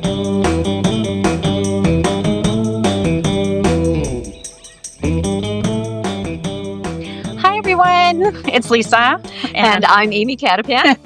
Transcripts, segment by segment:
Hi, everyone. It's Lisa. And I'm Amy Cattapan.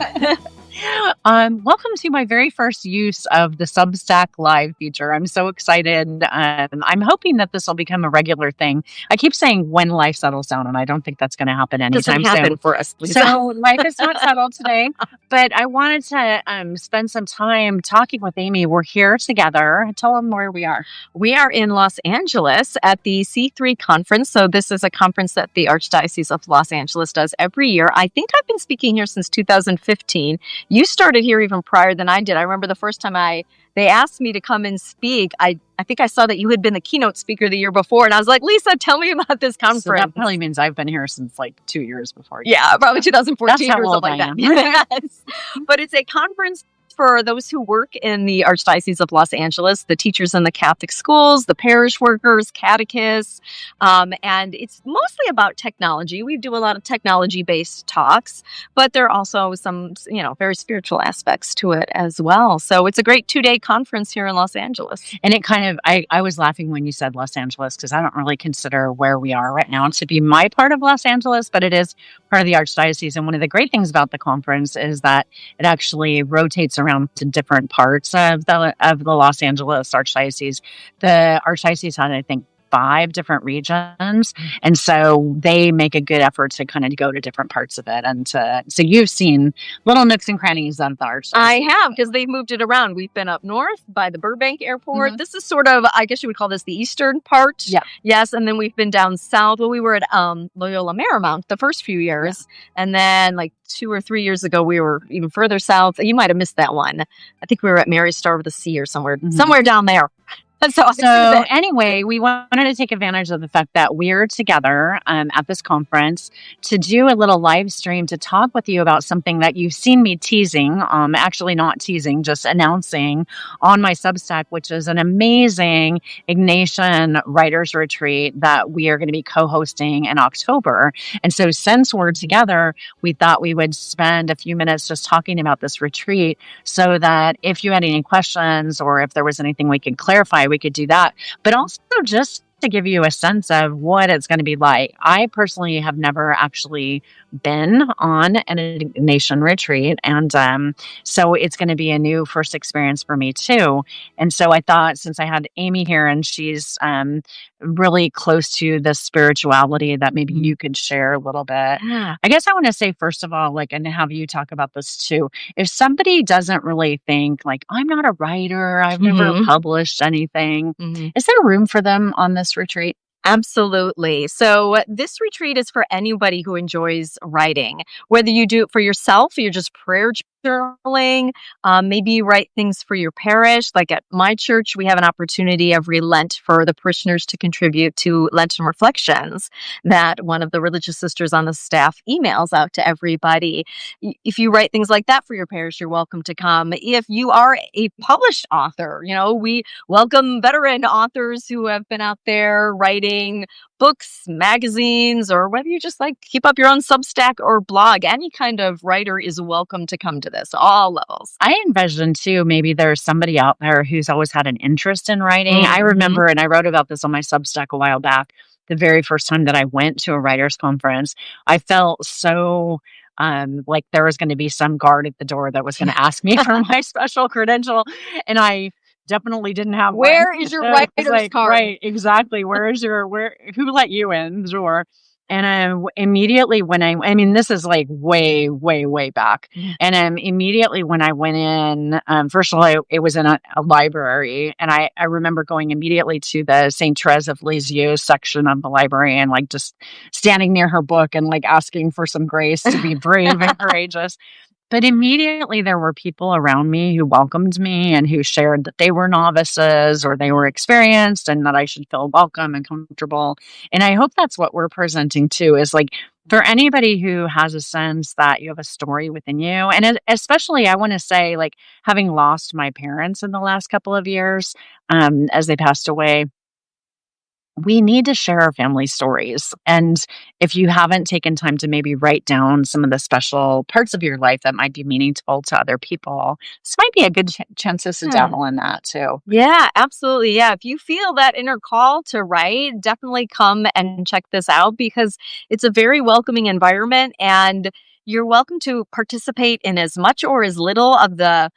Welcome to my very first use of the Substack Live feature. I'm so excited. I'm hoping that this will become a regular thing. I keep saying when life settles down, and I don't think that's going to happen anytime Doesn't happen soon. for us, Lisa. So life is not settled today, but I wanted to spend some time talking with Amy. We're here together. Tell them where we are. We are in Los Angeles at the C3 conference. So this is a conference that the Archdiocese of Los Angeles does every year. I think I've been speaking here since 2015. You started here even prior than I did. I remember the first time they asked me to come and speak. I think I saw that you had been the keynote speaker the year before, and I was like, Lisa, tell me about this conference. So that probably means I've been here since like 2 years before. Yeah, probably 2014 That's how or old something I like that. Yes. But it's a conference for those who work in the Archdiocese of Los Angeles, the teachers in the Catholic schools, the parish workers, catechists, and it's mostly about technology. We do a lot of technology-based talks, but there are also some, very spiritual aspects to it as well. So it's a great 2-day conference here in Los Angeles. And it kind of, I was laughing when you said Los Angeles because I don't really consider where we are right now to be my part of Los Angeles, but it is part of the Archdiocese. And one of the great things about the conference is that it actually rotates around to different parts of the Los Angeles Archdiocese. The Archdiocese had, I think, 5 different regions. And so they make a good effort to kind of go to different parts of it. And so you've seen little nooks and crannies of the Archdiocese. I have, because they've moved it around. We've been up north by the Burbank airport. Mm-hmm. This is sort of, I guess you would call this the eastern part. Yeah. Yes. And then we've been down south. Well, we were at Loyola Marymount the first few years. Yeah. And then like 2 or 3 years ago, we were even further south. You might have missed that one. I think we were at Mary's Star of the Sea or somewhere down there. So anyway, we wanted to take advantage of the fact that we're together at this conference to do a little live stream to talk with you about something that you've seen me teasing, actually not teasing, just announcing on my Substack, which is an amazing Ignatian Writers Retreat that we are going to be co-hosting in October. And so since we're together, we thought we would spend a few minutes just talking about this retreat so that if you had any questions or if there was anything we could clarify, we could do that, but also just to give you a sense of what it's going to be like. I personally have never actually been on an Ignatian retreat, and so it's going to be a new first experience for me too. And so I thought, since I had Amy here and she's really close to the spirituality, that maybe you could share a little bit. Yeah. I guess I want to say, first of all, and have you talk about this too. If somebody doesn't really think I'm not a writer, I've never published anything, is there room for them on this retreat? Absolutely. So this retreat is for anybody who enjoys writing, whether you do it for yourself, or you're just prayer journaling, maybe you write things for your parish. Like at my church, we have an opportunity every Lent for the parishioners to contribute to Lenten reflections that one of the religious sisters on the staff emails out to everybody. If you write things like that for your parish, you're welcome to come. If you are a published author, we welcome veteran authors who have been out there writing books, magazines, or whether you just keep up your own Substack or blog. Any kind of writer is welcome to come to this, all levels. I envision too, maybe there's somebody out there who's always had an interest in writing. I remember, and I wrote about this on my Substack a while back, the very first time that I went to a writers' conference, I felt so like there was going to be some guard at the door that was going to ask me for my special credential. And I definitely didn't have Where one. is your writer's card? Right, exactly. Who let you in the door? And immediately when this is way, way, way back. And immediately when I went in, first of all, it was in a library. And I remember going immediately to the St. Therese of Lisieux section of the library and just standing near her book and asking for some grace to be brave and courageous. But immediately there were people around me who welcomed me and who shared that they were novices or they were experienced and that I should feel welcome and comfortable. And I hope that's what we're presenting too, is for anybody who has a sense that you have a story within you. And especially I want to say, having lost my parents in the last couple of years, as they passed away, we need to share our family stories. And if you haven't taken time to maybe write down some of the special parts of your life that might be meaningful to other people, this might be a good chances to Yeah. dabble in that too. Yeah, absolutely. Yeah. If you feel that inner call to write, definitely come and check this out because it's a very welcoming environment and you're welcome to participate in as much or as little of the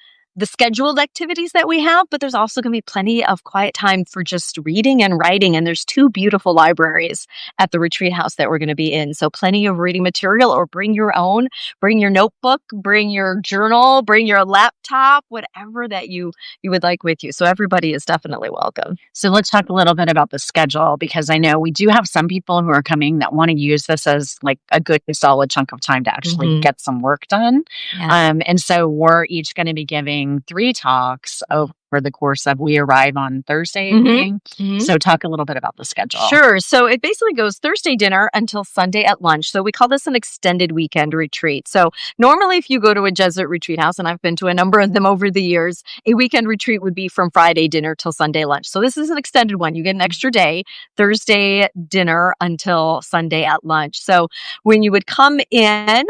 scheduled activities that we have, but there's also going to be plenty of quiet time for just reading and writing. And there's two beautiful libraries at the retreat house that we're going to be in. So plenty of reading material or bring your own, bring your notebook, bring your journal, bring your laptop, whatever that you would like with you. So everybody is definitely welcome. So let's talk a little bit about the schedule because I know we do have some people who are coming that want to use this as like a good solid chunk of time to actually get some work done. Yeah. And so we're each going to be giving 3 talks over the course of we arrive on Thursday evening. So talk a little bit about the schedule. Sure. So it basically goes Thursday dinner until Sunday at lunch. So we call this an extended weekend retreat. So normally if you go to a Jesuit retreat house, and I've been to a number of them over the years, a weekend retreat would be from Friday dinner till Sunday lunch. So this is an extended one. You get an extra day, Thursday dinner until Sunday at lunch. So when you would come in,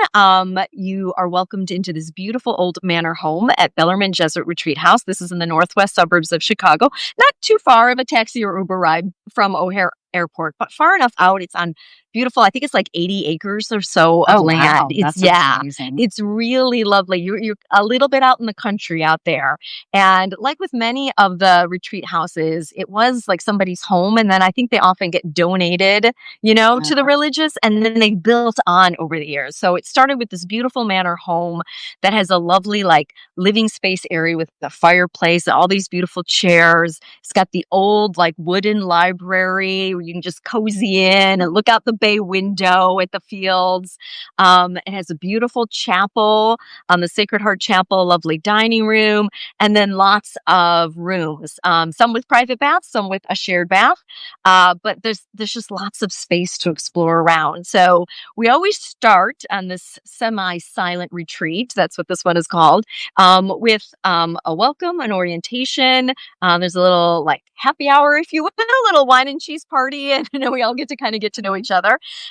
you are welcomed into this beautiful old manor home at Bellarmine Jesuit Retreat House. This is in the northwest suburbs of Chicago. Not too far of a taxi or Uber ride from O'Hare Airport, but far enough out. It's on beautiful, I think it's like 80 acres or so of land. Wow. It's amazing. it's really lovely. You're a little bit out in the country out there. And like with many of the retreat houses, it was like somebody's home. And then I think they often get donated, to the religious, and then they built on over the years. So it started with this beautiful manor home that has a lovely like living space area with the fireplace, all these beautiful chairs. It's got the old like wooden library where you can just cozy in and look out the bay window at the fields. It has a beautiful chapel, the Sacred Heart Chapel, a lovely dining room, and then lots of rooms, some with private baths, some with a shared bath. But there's just lots of space to explore around. So we always start on this semi-silent retreat. That's what this one is called, with a welcome, an orientation. There's a little like happy hour, if you will, a little wine and cheese party, and we all get to know each other.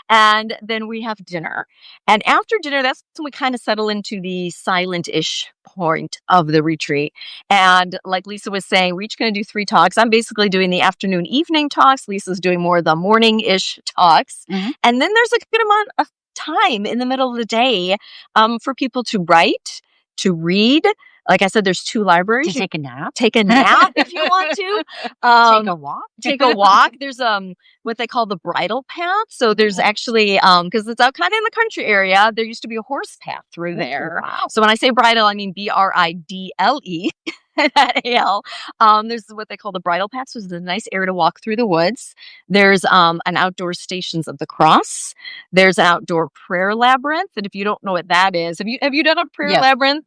And then we have dinner. And after dinner, that's when we kind of settle into the silent-ish point of the retreat. And like Lisa was saying, we're each going to do 3 talks. I'm basically doing the afternoon, evening talks. Lisa's doing more of the morning-ish talks. And then there's a good amount of time in the middle of the day for people to write, to read. Like I said, there's 2 libraries. To take a nap. Take a nap if you want to. Take a walk. Take a walk. There's what they call the bridle path. So there's actually because it's out kind of in the country area, there used to be a horse path through there. Wow. So when I say bridle, I mean BRIDLE. AL. There's what they call the bridle path. So there's a nice area to walk through the woods. There's an outdoor Stations of the Cross. There's an outdoor prayer labyrinth. And if you don't know what that is, have you done a prayer labyrinth?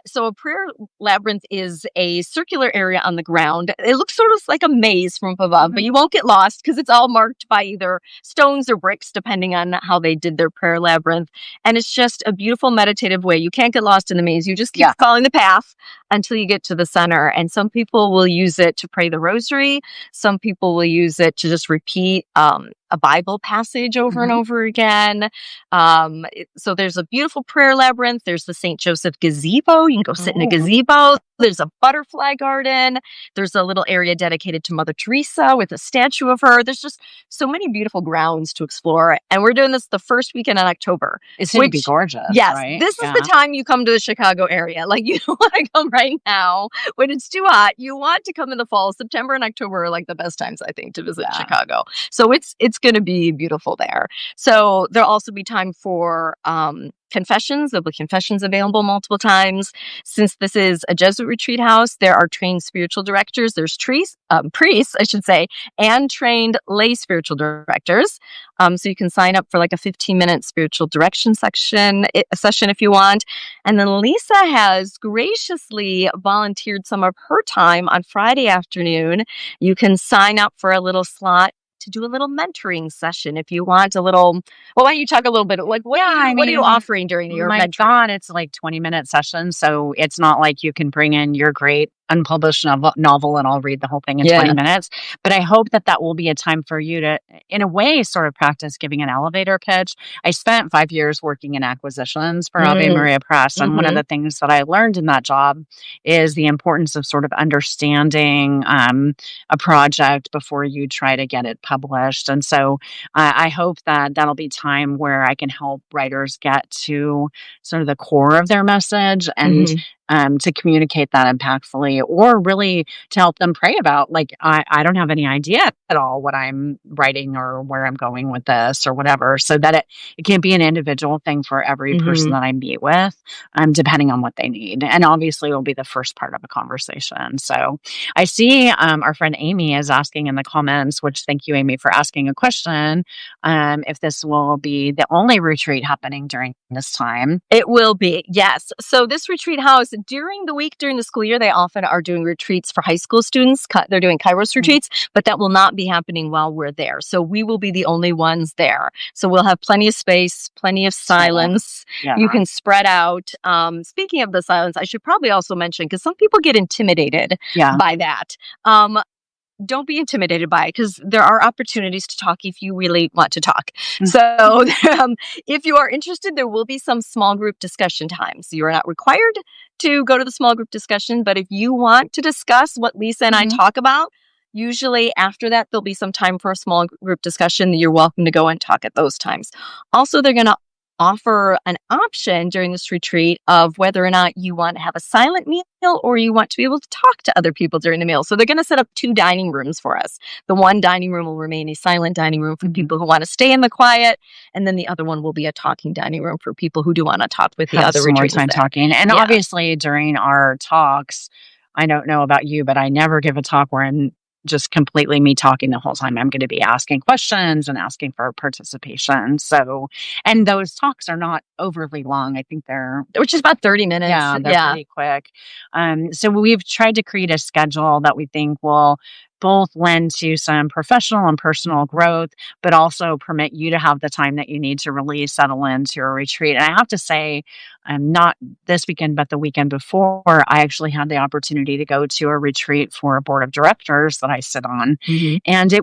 So a prayer labyrinth is a circular area on the ground. It looks sort of like a maze from above, but you won't get lost because it's all marked by either stones or bricks, depending on how they did their prayer labyrinth. And it's just a beautiful meditative way. You can't get lost in the maze. You just keep following the path until you get to the center. And some people will use it to pray the rosary. Some people will use it to just repeat a Bible passage over and over again. So there's a beautiful prayer labyrinth. There's the St. Joseph gazebo. You can go sit in a gazebo. There's a butterfly garden. There's a little area dedicated to Mother Teresa with a statue of her. There's just so many beautiful grounds to explore. And we're doing this the first weekend in October. It's going to be gorgeous. Yes. Right? This is the time you come to the Chicago area. Like, you don't want to come right now when it's too hot. You want to come in the fall. September and October are like the best times, I think, to visit Chicago. So it's going to be beautiful there. So there'll also be time for confessions. There'll be confessions available multiple times. Since this is a Jesuit retreat house, there are trained spiritual directors. There's priests, I should say, and trained lay spiritual directors. So you can sign up for like a 15-minute spiritual direction session if you want. And then Lisa has graciously volunteered some of her time on Friday afternoon. You can sign up for a little slot to do a little mentoring session if you want a little. Well, why don't you talk a little bit? Like, what are you offering during your mentoring? God, it's like 20-minute sessions, so it's not like you can bring in your great unpublished novel and I'll read the whole thing in 20 minutes. But I hope that that will be a time for you to, in a way, sort of practice giving an elevator pitch. I spent 5 years working in acquisitions for Ave Maria Press. And one of the things that I learned in that job is the importance of sort of understanding a project before you try to get it published. And so I hope that that'll be time where I can help writers get to sort of the core of their message and to communicate that impactfully, or really to help them pray about, like, I don't have any idea at all what I'm writing or where I'm going with this or whatever, so that it can be an individual thing for every person that I meet with, depending on what they need. And obviously, it will be the first part of a conversation. So I see our friend Amy is asking in the comments, which thank you, Amy, for asking a question, if this will be the only retreat happening during this time. It will be, yes. So this retreat house, during the week, during the school year, they often are doing retreats for high school students. They're doing Kairos retreats, but that will not be happening while we're there. So we will be the only ones there. So we'll have plenty of space, plenty of silence. Yeah. You can spread out. Speaking of the silence, I should probably also mention, because some people get intimidated by that. Don't be intimidated by it, because there are opportunities to talk if you really want to talk. So if you are interested, there will be some small group discussion times. You are not required to go to the small group discussion, but if you want to discuss what Lisa and I talk about, usually after that, there'll be some time for a small group discussion. You're welcome to go and talk at those times. Also, they're going to offer an option during this retreat of whether or not you want to have a silent meal or you want to be able to talk to other people during the meal. So they're going to set up 2 dining rooms for us. The one dining room will remain a silent dining room for people who want to stay in the quiet, and then the other one will be a talking dining room for people who do want to talk with the other retreatants. More time talking. And obviously during our talks, I don't know about you, but I never give a talk where I'm just completely me talking the whole time. I'm going to be asking questions and asking for participation. So, and those talks are not overly long. I think they're just about 30 minutes. Yeah, they're pretty quick. So we've tried to create a schedule that we think will both lend to some professional and personal growth, but also permit you to have the time that you need to really settle into your retreat. And I have to say, not this weekend, but the weekend before, I actually had the opportunity to go to a retreat for a board of directors that I sit on. And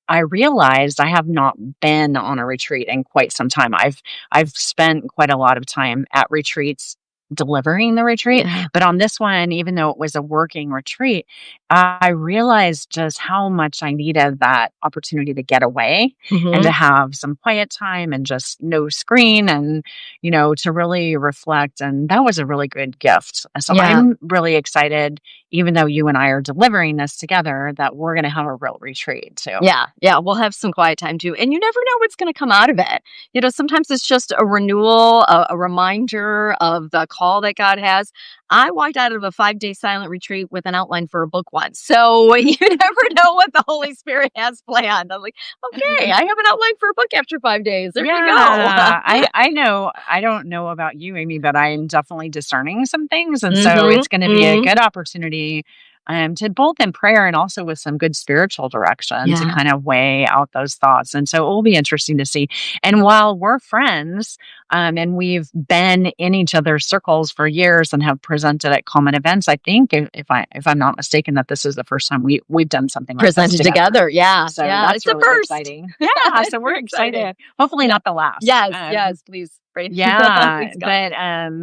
I realized I have not been on a retreat in quite some time. I've spent quite a lot of time at retreats delivering the retreat. But on this one, even though it was a working retreat, I realized just how much I needed that opportunity to get away and to have some quiet time and just no screen and, to really reflect. And that was a really good gift. So I'm really excited, even though you and I are delivering this together, that we're going to have a real retreat too. Yeah. We'll have some quiet time too. And you never know what's going to come out of it. Sometimes it's just a renewal, a reminder of the call that God has. I walked out of a 5-day silent retreat with an outline for a book once. So you never know what the Holy Spirit has planned. I'm like, okay, I have an outline for a book after 5 days. There you go. I know. I don't know about you, Amy, but I'm definitely discerning some things. And so it's going to be a good opportunity to both in prayer and also with some good spiritual direction to kind of weigh out those thoughts. And so it will be interesting to see. And while we're friends and we've been in each other's circles for years and have presented at common events, I think if I'm not mistaken, that this is the first time we've done something like presented this together. Yeah. So that's it's really the first. Exciting. Yeah. So we're excited. Hopefully not the last. Yes, please. Yeah,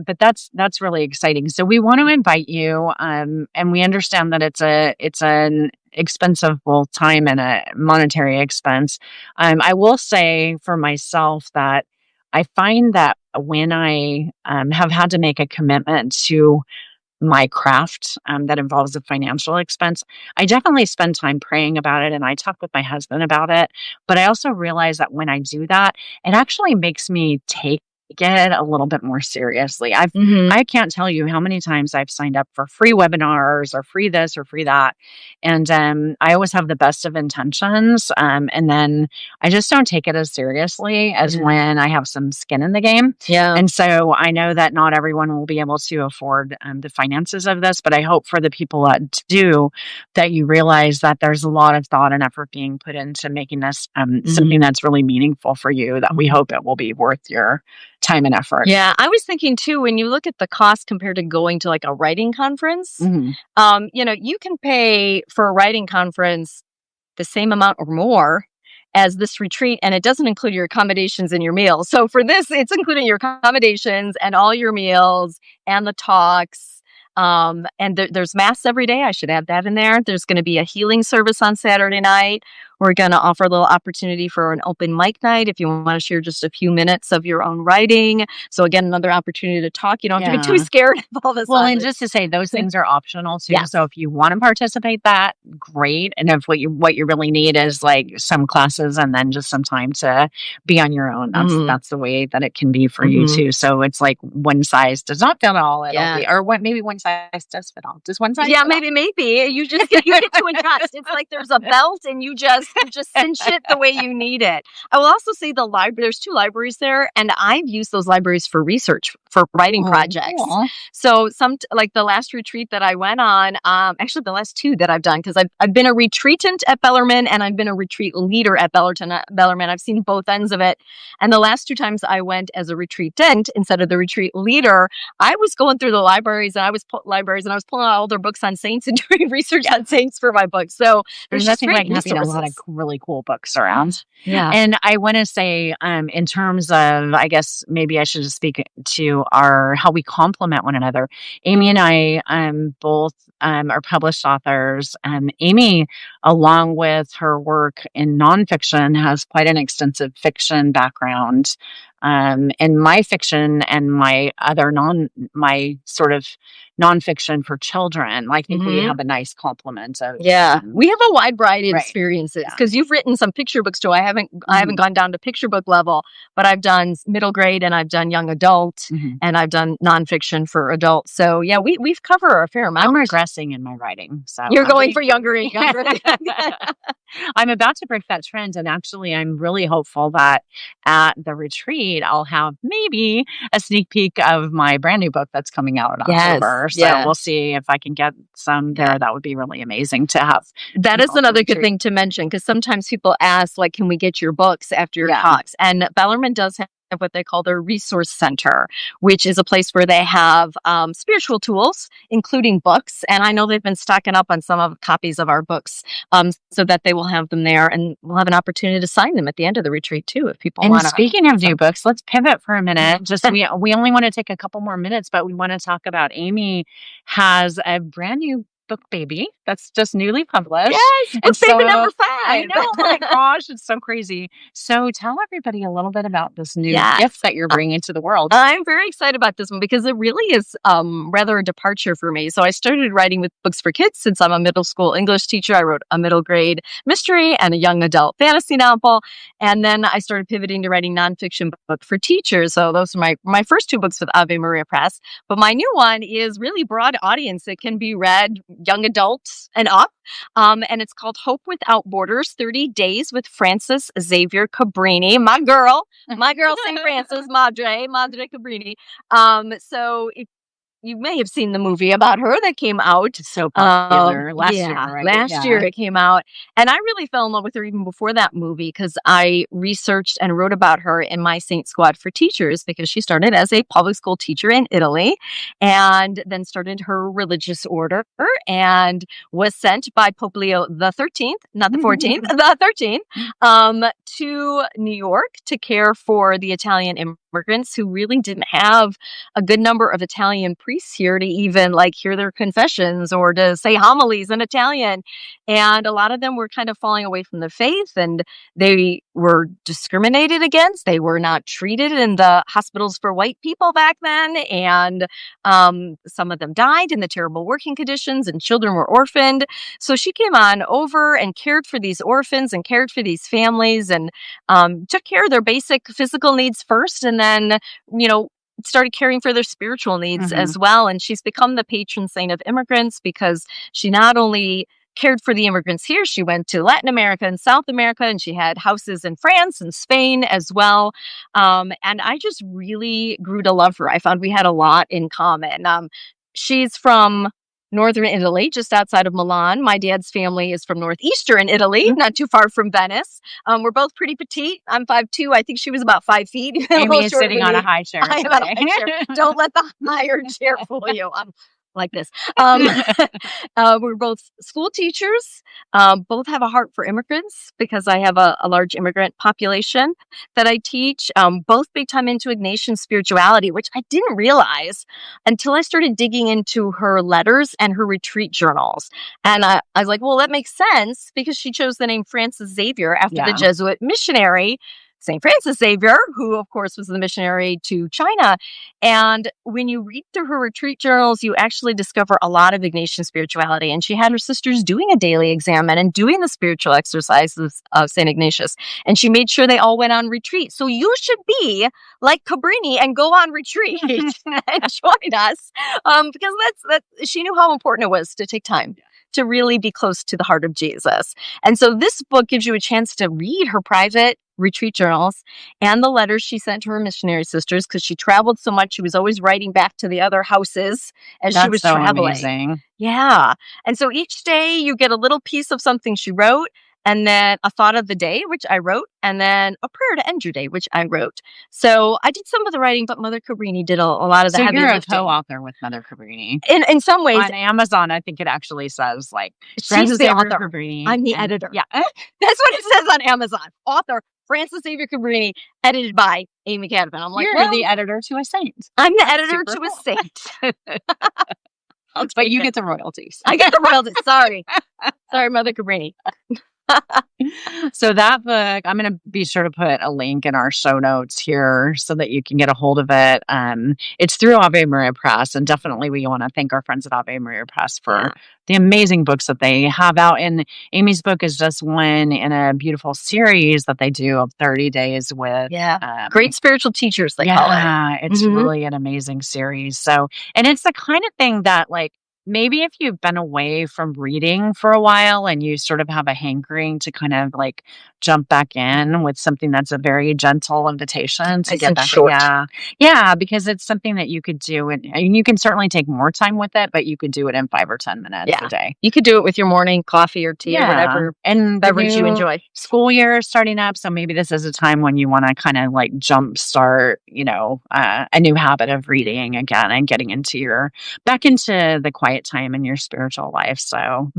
but that's really exciting. So we want to invite you, and we understand that it's an expensive both time and a monetary expense. I will say for myself that I find that when I have had to make a commitment to my craft that involves a financial expense, I definitely spend time praying about it and I talk with my husband about it. But I also realize that when I do that, it actually makes me take it a little bit more seriously. I can't tell you how many times I've signed up for free webinars or free this or free that. And I always have the best of intentions. And then I just don't take it as seriously as when I have some skin in the game. Yeah. And so I know that not everyone will be able to afford the finances of this, but I hope for the people that do, that you realize that there's a lot of thought and effort being put into making this something that's really meaningful for you, that we hope it will be worth your time and effort. Yeah, I was thinking too, when you look at the cost compared to going to like a writing conference, you can pay for a writing conference the same amount or more as this retreat, and it doesn't include your accommodations and your meals. So for this, it's including your accommodations and all your meals and the talks. And there's mass every day. I should add that in there. There's going to be a healing service on Saturday night. We're going to offer a little opportunity for an open mic night if you want to share just a few minutes of your own writing. So again, another opportunity to talk. You don't have to be too scared of all this. Well, and just to say, those things are optional too. Yes. So if you want to participate, that great. And if what you really need is like some classes and then just some time to be on your own, that's the way that it can be for you too. So it's like one size does not fit all. It'll be, or maybe one size does fit all. Does one size? Yeah, maybe you just get to adjust. It's like there's a belt and you just cinch it the way you need it. I will also say the library. There's 2 libraries there, and I've used those libraries for research for writing projects. Cool. So like the last retreat that I went on, actually the last 2 that I've done, because I've been a retreatant at Bellarmine and I've been a retreat leader at Bellarmine. I've seen both ends of it, and the last 2 times I went as a retreatant instead of the retreat leader, I was going through the libraries and I was pulling out all their books on saints and doing research on saints for my books. So there's nothing like having a lot of really cool books around. Yeah. And I want to say, in terms of, I guess maybe I should just speak to how we complement one another. Amy and I both are published authors. Amy, along with her work in nonfiction, has quite an extensive fiction background. And my fiction and my sort of nonfiction for children, I think we have a nice complement of. Yeah, we have a wide variety of experiences because you've written some picture books too. I haven't gone down to picture book level, but I've done middle grade and I've done young adult and I've done nonfiction for adults. So yeah, we've covered a fair amount. I'm regressing in my writing, so you're going for younger and younger. I'm about to break that trend, and actually, I'm really hopeful that at the retreat, I'll have maybe a sneak peek of my brand new book that's coming out in October. So we'll see if I can get some there. That would be really amazing to have. That is another good thing to mention, because sometimes people ask, like, can we get your books after your talks? And Bellarmine does have what they call their resource center, which is a place where they have spiritual tools, including books. And I know they've been stocking up on some of copies of our books so that they will have them there, and we'll have an opportunity to sign them at the end of the retreat too, if people want to. And speaking of new books, let's pivot for a minute. Just we only want to take a couple more minutes, but we want to talk about Amy has a brand new book baby that's just newly published. Yes, book baby number 5. I know. Oh my gosh, it's so crazy. So tell everybody a little bit about this new gift that you're bringing to the world. I'm very excited about this one because it really is rather a departure for me. So I started writing with books for kids since I'm a middle school English teacher. I wrote a middle grade mystery and a young adult fantasy novel. And then I started pivoting to writing nonfiction book for teachers. So those are my first 2 books with Ave Maria Press. But my new one is really broad audience. It can be read young adults and up. And it's called Hope Without Borders, 30 Days with Frances Xavier Cabrini, my girl, St. Frances, Madre Cabrini. So if you may have seen the movie about her that came out. It's so popular last year, right? Last year it came out. And I really fell in love with her even before that movie because I researched and wrote about her in my Saint Squad for Teachers because she started as a public school teacher in Italy and then started her religious order and was sent by Pope Leo the 13th, not the 14th, the 13th, to New York to care for the Italian immigrants who really didn't have a good number of Italian priests here to even hear their confessions or to say homilies in Italian. And a lot of them were kind of falling away from the faith and they were discriminated against. They were not treated in the hospitals for white people back then. And some of them died in the terrible working conditions and children were orphaned. So she came on over and cared for these orphans and cared for these families and took care of their basic physical needs first and then, started caring for their spiritual needs as well. And she's become the patron saint of immigrants because she not only cared for the immigrants here, she went to Latin America and South America, and she had houses in France and Spain as well. And I just really grew to love her. I found we had a lot in common. She's from northern Italy, just outside of Milan. My dad's family is from northeastern Italy, not too far from Venice. We're both pretty petite. I'm 5'2". I think she was about 5 feet. Amy is sitting on a high chair. I am on a high chair. Don't let the higher chair fool you. I'm like this. We're both school teachers, both have a heart for immigrants because I have a large immigrant population that I teach, both big time into Ignatian spirituality, which I didn't realize until I started digging into her letters and her retreat journals. And I was like, well, that makes sense because she chose the name Frances Xavier after the Jesuit missionary, St. Frances Xavier, who, of course, was the missionary to China. And when you read through her retreat journals, you actually discover a lot of Ignatian spirituality. And she had her sisters doing a daily exam and doing the spiritual exercises of St. Ignatius. And she made sure they all went on retreat. So you should be like Cabrini and go on retreat and join us because she knew how important it was to take time to really be close to the heart of Jesus. And so this book gives you a chance to read her private retreat journals and the letters she sent to her missionary sisters because she traveled so much. She was always writing back to the other houses as she was traveling. Amazing. Yeah. And so each day you get a little piece of something she wrote, and then a thought of the day, which I wrote, and then a prayer to end your day, which I wrote. So I did some of the writing, but Mother Cabrini did a lot of the heavy lifting. So you're a co-author with Mother Cabrini. In some ways. On Amazon, I think it actually says, like, she's the author. Cabrini, I'm the editor. Yeah. That's what it says on Amazon. Author, Frances Xavier Cabrini, edited by Amy Cattapan. I'm like, you're the editor to a saint. I'm the editor to a saint. But you get the royalties. I get the royalties. Sorry, Mother Cabrini. So that book, I'm going to be sure to put a link in our show notes here so that you can get a hold of it. It's through Ave Maria Press, and definitely we want to thank our friends at Ave Maria Press for the amazing books that they have out. And Amy's book is just one in a beautiful series that they do of 30 days with great spiritual teachers, they call it. Yeah, it's really an amazing series. So, and it's the kind of thing that, like, maybe if you've been away from reading for a while and you sort of have a hankering to kind of like jump back in with something that's a very gentle invitation to get back. Short. Yeah, because it's something that you could do, and you can certainly take more time with it, but you could do it in 5 or 10 minutes a day. You could do it with your morning coffee or tea or whatever and beverage you enjoy. School year is starting up, so maybe this is a time when you want to kind of like jumpstart, a new habit of reading again and getting back into the quiet time in your spiritual life. So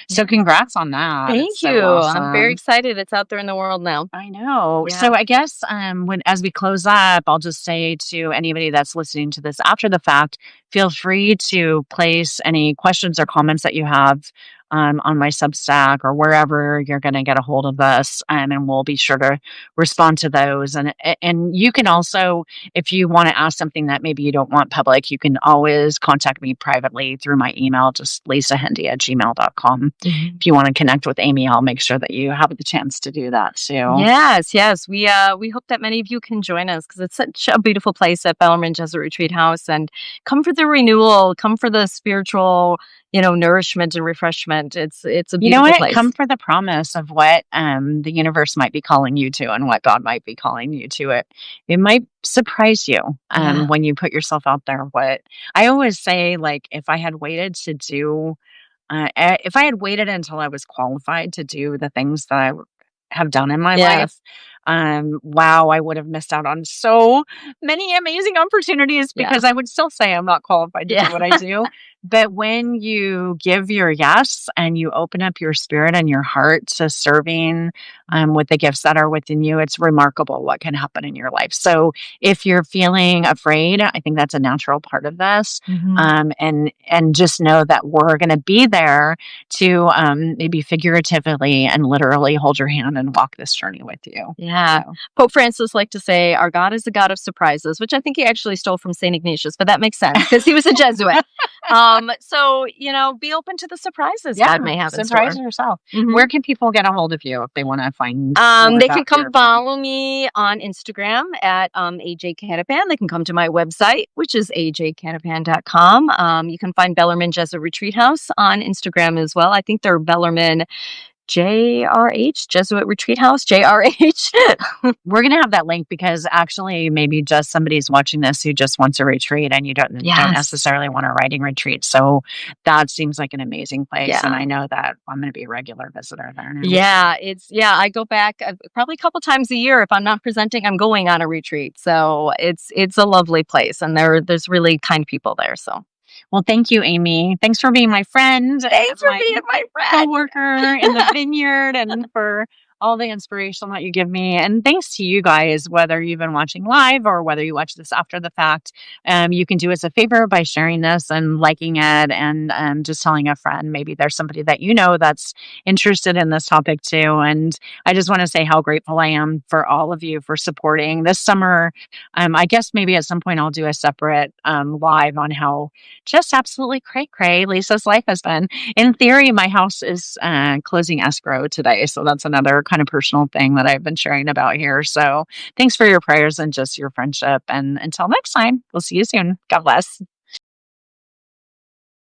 so congrats on that. Thank you. Awesome. I'm very excited. It's out there in the world now. I know. So I guess as we close up, I'll just say to anybody that's listening to this after the fact, feel free to place any questions or comments that you have on my Substack or wherever you're going to get a hold of us, and we'll be sure to respond to those. And you can also, if you want to ask something that maybe you don't want public, you can always contact me privately through my email, just lisahendey@gmail.com. If you want to connect with Amy, I'll make sure that you have the chance to do that too. Yes. We hope that many of you can join us because it's such a beautiful place at Bellarmine Jesuit Retreat House, and come for the renewal, come for the spiritual nourishment and refreshment. It's a beautiful place. Come for the promise of what the universe might be calling you to and what God might be calling you to. It might surprise you when you put yourself out there. What I always say, like, if I had waited until I was qualified to do the things that I have done in my life, I would have missed out on so many amazing opportunities because I would still say I'm not qualified to do what I do. But when you give your yes and you open up your spirit and your heart to serving with the gifts that are within you, it's remarkable what can happen in your life. So if you're feeling afraid, I think that's a natural part of this. And just know that we're going to be there to maybe figuratively and literally hold your hand and walk this journey with you. Yeah. So. Pope Francis liked to say, our God is a God of surprises, which I think he actually stole from St. Ignatius, but that makes sense because he was a Jesuit. So, be open to the surprises God may have in store. Surprise yourself. Where can people get a hold of you if they want to find they can come follow me on Instagram at AJ Cattapan. They can come to my website, which is ajcattapan.com. You can find Bellarmine Jesuit Retreat House on Instagram as well. I think they're Bellarmine JRH, Jesuit Retreat House, JRH. We're going to have that link because actually maybe just somebody's watching this who just wants a retreat and you don't Yes. necessarily want a writing retreat. So that seems like an amazing place. Yeah. And I know that I'm going to be a regular visitor there now. Yeah, I go back probably a couple times a year. If I'm not presenting, I'm going on a retreat. So it's a lovely place, and there's really kind people there. So well, thank you, Amy. Thanks for being my friend. Thanks for being my friend. Coworker in the vineyard and for all the inspiration that you give me. And thanks to you guys, whether you've been watching live or whether you watch this after the fact. You can do us a favor by sharing this and liking it and just telling a friend. Maybe there's somebody that you know that's interested in this topic too. And I just want to say how grateful I am for all of you for supporting this summer. I guess maybe at some point I'll do a separate live on how just absolutely cray Lisa's life has been. In theory, my house is closing escrow today. So that's another kind of personal thing that I've been sharing about here. So thanks for your prayers and just your friendship. And until next time, we'll see you soon. God bless.